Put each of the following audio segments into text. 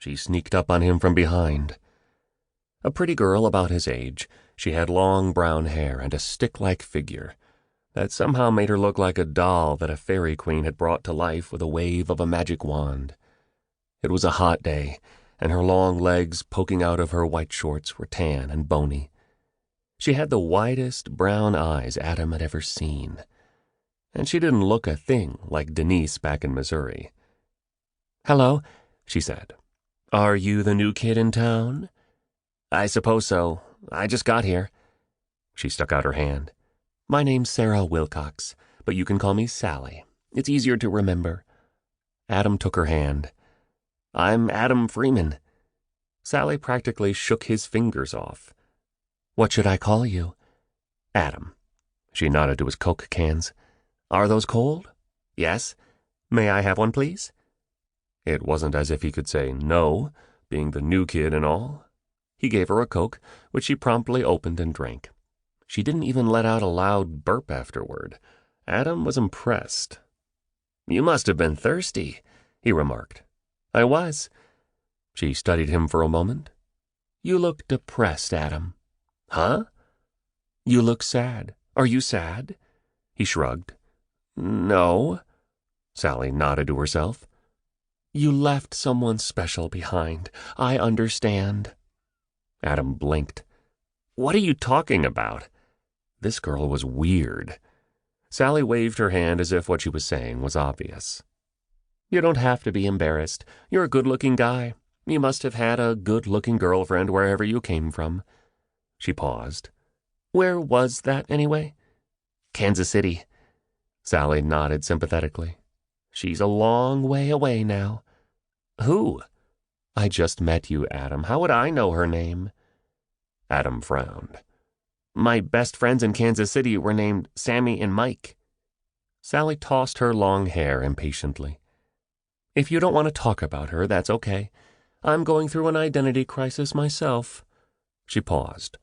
She sneaked up on him from behind. A pretty girl about his age, she had long brown hair and a stick-like figure that somehow made her look like a doll that a fairy queen had brought to life with a wave of a magic wand. It was a hot day, and her long legs poking out of her white shorts were tan and bony. She had the widest brown eyes Adam had ever seen, and she didn't look a thing like Denise back in Missouri. "Hello," she said. "Are you the new kid in town?" "I suppose so. I just got here." She stuck out her hand. "My name's Sarah Wilcox, but you can call me Sally. It's easier to remember." Adam took her hand. "I'm Adam Freeman." Sally practically shook his fingers off. "What should I call you?" "Adam." She nodded to his Coke cans. "Are those cold?" "Yes." "May I have one, please?" It wasn't as if he could say no, being the new kid and all. He gave her a Coke, which she promptly opened and drank. She didn't even let out a loud burp afterward. Adam was impressed. "You must have been thirsty," he remarked. "I was." She studied him for a moment. "You look depressed, Adam." "Huh?" "You look sad. Are you sad?" He shrugged. "No." Sally nodded to herself. "You left someone special behind. I understand." Adam blinked. "What are you talking about?" This girl was weird. Sally waved her hand as if what she was saying was obvious. "You don't have to be embarrassed. You're a good-looking guy. You must have had a good-looking girlfriend wherever you came from." She paused. "Where was that, anyway?" "Kansas City." Sally nodded sympathetically. "She's a long way away now." "Who?" "I just met you, Adam. How would I know her name?" Adam frowned. "My best friends in Kansas City were named Sammy and Mike." Sally tossed her long hair impatiently. "If you don't want to talk about her, that's okay. I'm going through an identity crisis myself." She paused.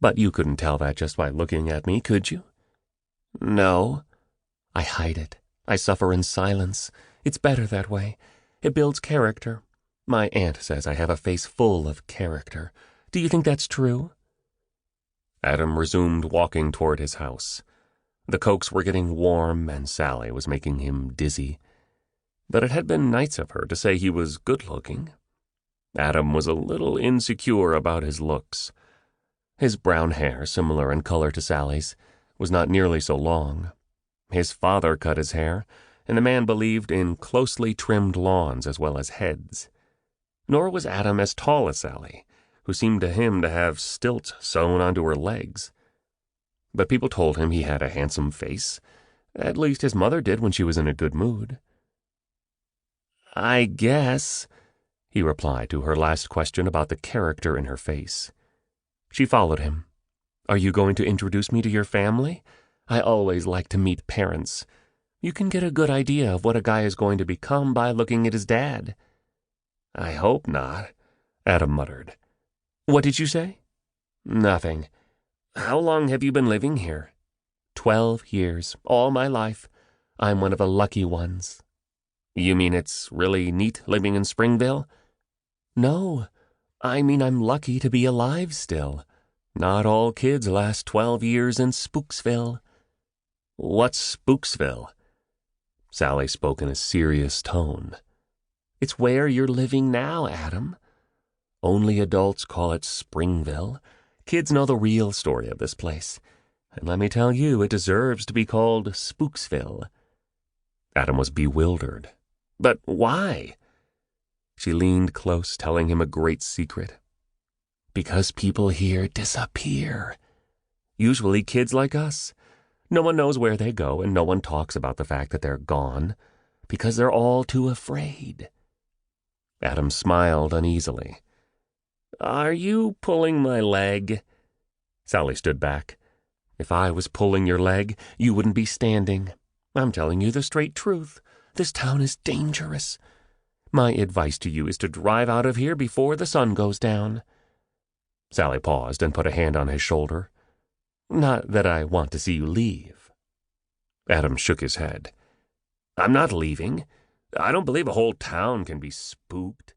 "But you couldn't tell that just by looking at me, could you?" "No." "I hide it. I suffer in silence. It's better that way. It builds character. My aunt says I have a face full of character. Do you think that's true?" Adam resumed walking toward his house. The Cokes were getting warm, and Sally was making him dizzy. But it had been nice of her to say he was good-looking. Adam was a little insecure about his looks. His brown hair, similar in color to Sally's, was not nearly so long. His father cut his hair, and the man believed in closely trimmed lawns as well as heads. Nor was Adam as tall as Sally, who seemed to him to have stilts sewn onto her legs. But people told him he had a handsome face. At least his mother did when she was in a good mood. "I guess," he replied to her last question about the character in her face. She followed him. "Are you going to introduce me to your family? I always like to meet parents. You can get a good idea of what a guy is going to become by looking at his dad." "I hope not," Adam muttered. "What did you say?" "Nothing. How long have you been living here?" 12 years, all my life. I'm one of the lucky ones." "You mean it's really neat living in Springville?" "No, I mean I'm lucky to be alive still. Not all kids last 12 years in Spooksville." "What's Spooksville?" Sally spoke in a serious tone. "It's where you're living now, Adam. Only adults call it Springville. Kids know the real story of this place. And let me tell you, it deserves to be called Spooksville." Adam was bewildered. "But why?" She leaned close, telling him a great secret. "Because people here disappear. Usually kids like us. No one knows where they go, and no one talks about the fact that they're gone, because they're all too afraid." Adam smiled uneasily. "Are you pulling my leg?" Sally stood back. "If I was pulling your leg, you wouldn't be standing. I'm telling you the straight truth. This town is dangerous. My advice to you is to drive out of here before the sun goes down." Sally paused and put a hand on his shoulder. "Not that I want to see you leave." Adam shook his head. "I'm not leaving. I don't believe a whole town can be spooked."